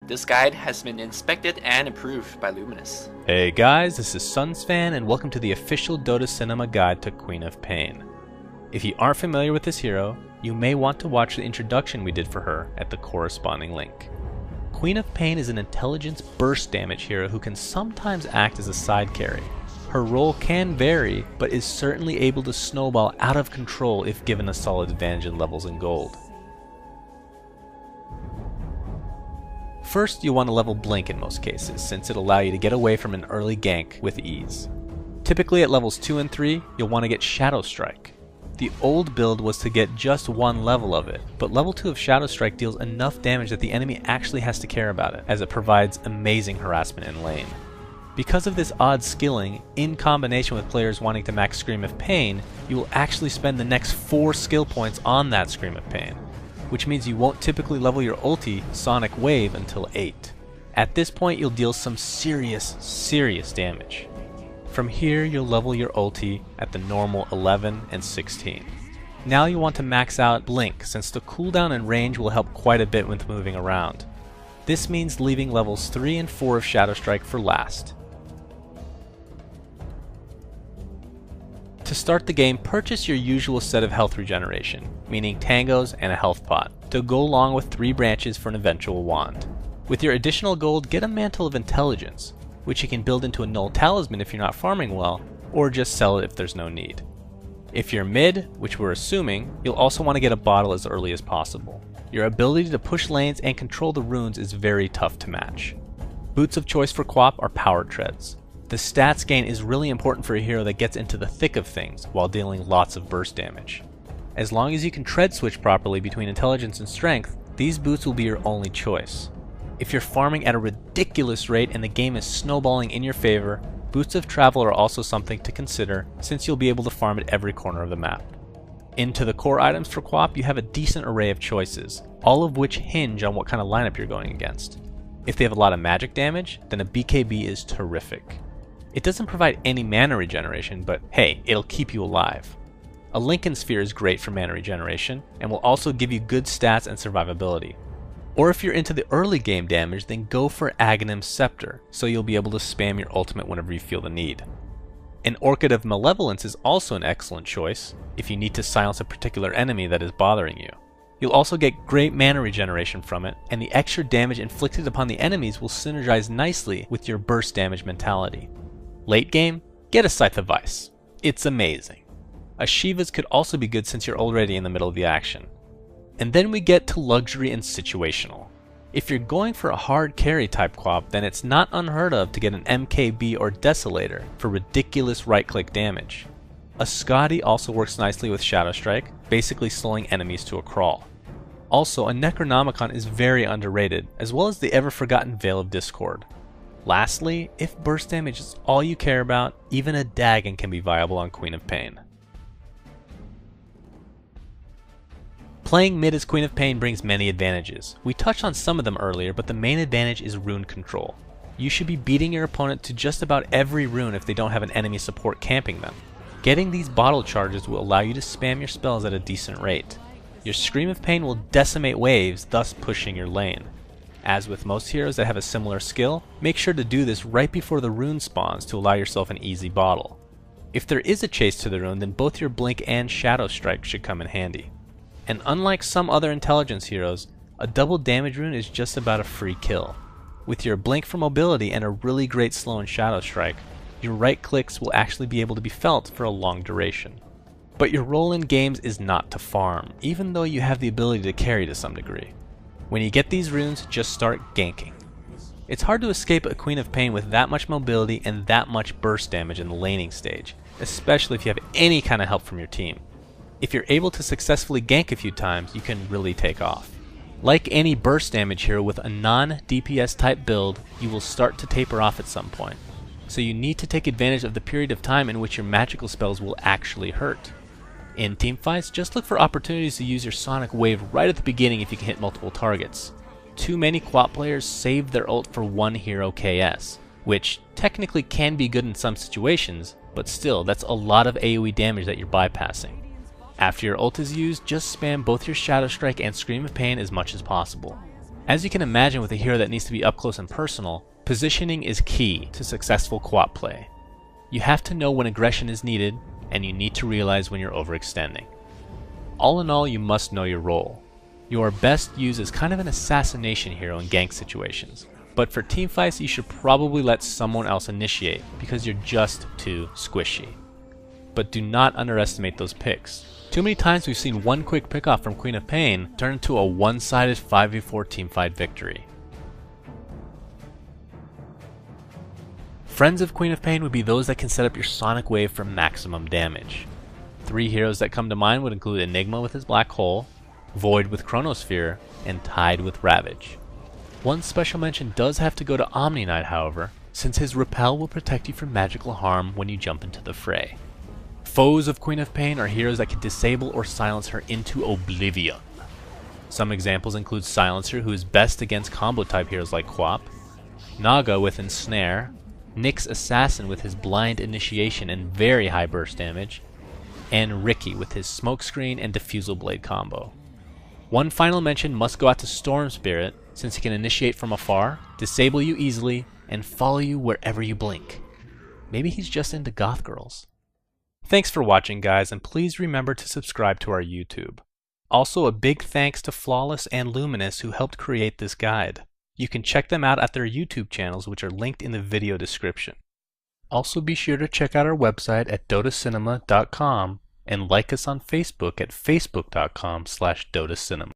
This guide has been inspected and approved by Luminous. Hey guys, this is Sunsfan and welcome to the official Dota Cinema Guide to Queen of Pain. If you aren't familiar with this hero, you may want to watch the introduction we did for her at the corresponding link. Queen of Pain is an intelligence burst damage hero who can sometimes act as a side carry. Her role can vary, but is certainly able to snowball out of control if given a solid advantage in levels and gold. First, you'll want to level Blink in most cases, since it'll allow you to get away from an early gank with ease. Typically at levels 2 and 3, you'll want to get Shadow Strike. The old build was to get just one level of it, but level 2 of Shadow Strike deals enough damage that the enemy actually has to care about it, as it provides amazing harassment in lane. Because of this odd skilling, in combination with players wanting to max Scream of Pain, you will actually spend the next 4 skill points on that Scream of Pain, which means you won't typically level your ulti, Sonic Wave, until 8. At this point you'll deal some serious damage. From here you'll level your ulti at the normal 11 and 16. Now you want to max out Blink, since the cooldown and range will help quite a bit with moving around. This means leaving levels 3 and 4 of Shadow Strike for last. To start the game, purchase your usual set of health regeneration, meaning tangos and a health pot, to go along with 3 branches for an eventual wand. With your additional gold, get a Mantle of Intelligence, which you can build into a null talisman if you're not farming well, or just sell it if there's no need. If you're mid, which we're assuming, you'll also want to get a bottle as early as possible. Your ability to push lanes and control the runes is very tough to match. Boots of choice for Quap are Power Treads. The stats gain is really important for a hero that gets into the thick of things while dealing lots of burst damage. As long as you can tread switch properly between intelligence and strength, these boots will be your only choice. If you're farming at a ridiculous rate and the game is snowballing in your favor, boots of travel are also something to consider, since you'll be able to farm at every corner of the map. Into the core items for Quap, you have a decent array of choices, all of which hinge on what kind of lineup you're going against. If they have a lot of magic damage, then a BKB is terrific. It doesn't provide any mana regeneration, but hey, it'll keep you alive. A Lincoln Sphere is great for mana regeneration, and will also give you good stats and survivability. Or if you're into the early game damage, then go for Aghanim's Scepter, so you'll be able to spam your ultimate whenever you feel the need. An Orchid of Malevolence is also an excellent choice, if you need to silence a particular enemy that is bothering you. You'll also get great mana regeneration from it, and the extra damage inflicted upon the enemies will synergize nicely with your burst damage mentality. Late game, get a Scythe of Vice. It's amazing. A Shiva's could also be good since you're already in the middle of the action. And then we get to luxury and situational. If you're going for a hard carry type Quap, then it's not unheard of to get an MKB or Desolator for ridiculous right click damage. A Scotty also works nicely with Shadow Strike, basically slowing enemies to a crawl. Also, a Necronomicon is very underrated, as well as the ever forgotten Veil of Discord. Lastly, if burst damage is all you care about, even a Dagon can be viable on Queen of Pain. Playing mid as Queen of Pain brings many advantages. We touched on some of them earlier, but the main advantage is rune control. You should be beating your opponent to just about every rune if they don't have an enemy support camping them. Getting these bottle charges will allow you to spam your spells at a decent rate. Your Scream of Pain will decimate waves, thus pushing your lane. As with most heroes that have a similar skill, make sure to do this right before the rune spawns to allow yourself an easy bottle. If there is a chase to the rune, then both your Blink and Shadow Strike should come in handy. And unlike some other intelligence heroes, a double damage rune is just about a free kill. With your Blink for mobility and a really great slow and Shadow Strike, your right clicks will actually be able to be felt for a long duration. But your role in games is not to farm, even though you have the ability to carry to some degree. When you get these runes, just start ganking. It's hard to escape a Queen of Pain with that much mobility and that much burst damage in the laning stage, especially if you have any kind of help from your team. If you're able to successfully gank a few times, you can really take off. Like any burst damage hero with a non-DPS type build, you will start to taper off at some point. So you need to take advantage of the period of time in which your magical spells will actually hurt. In teamfights, just look for opportunities to use your Sonic Wave right at the beginning if you can hit multiple targets. Too many Quap players save their ult for one hero KS, which technically can be good in some situations, but still, that's a lot of AoE damage that you're bypassing. After your ult is used, just spam both your Shadow Strike and Scream of Pain as much as possible. As you can imagine with a hero that needs to be up close and personal, positioning is key to successful co-op play. You have to know when aggression is needed, and you need to realize when you're overextending. All in all, you must know your role. You are best used as kind of an assassination hero in gank situations, but for teamfights you should probably let someone else initiate because you're just too squishy. But do not underestimate those picks. Too many times we've seen one quick pickoff from Queen of Pain turn into a one-sided 5v4 teamfight victory. Friends of Queen of Pain would be those that can set up your Sonic Wave for maximum damage. 3 heroes that come to mind would include Enigma with his Black Hole, Void with Chronosphere, and Tide with Ravage. One special mention does have to go to Omni Knight, however, since his Repel will protect you from magical harm when you jump into the fray. Foes of Queen of Pain are heroes that can disable or silence her into oblivion. Some examples include Silencer, who is best against combo type heroes like Quap, Naga with Ensnare, Nyx Assassin with his Blind Initiation and very high burst damage, and Ricky with his Smokescreen and Diffusal Blade combo. One final mention must go out to Storm Spirit, since he can initiate from afar, disable you easily, and follow you wherever you blink. Maybe he's just into goth girls. Thanks for watching, guys, and please remember to subscribe to our YouTube. Also, a big thanks to Flawless and Luminous who helped create this guide. You can check them out at their YouTube channels, which are linked in the video description. Also, be sure to check out our website at dotacinema.com and like us on Facebook at facebook.com/dotacinema.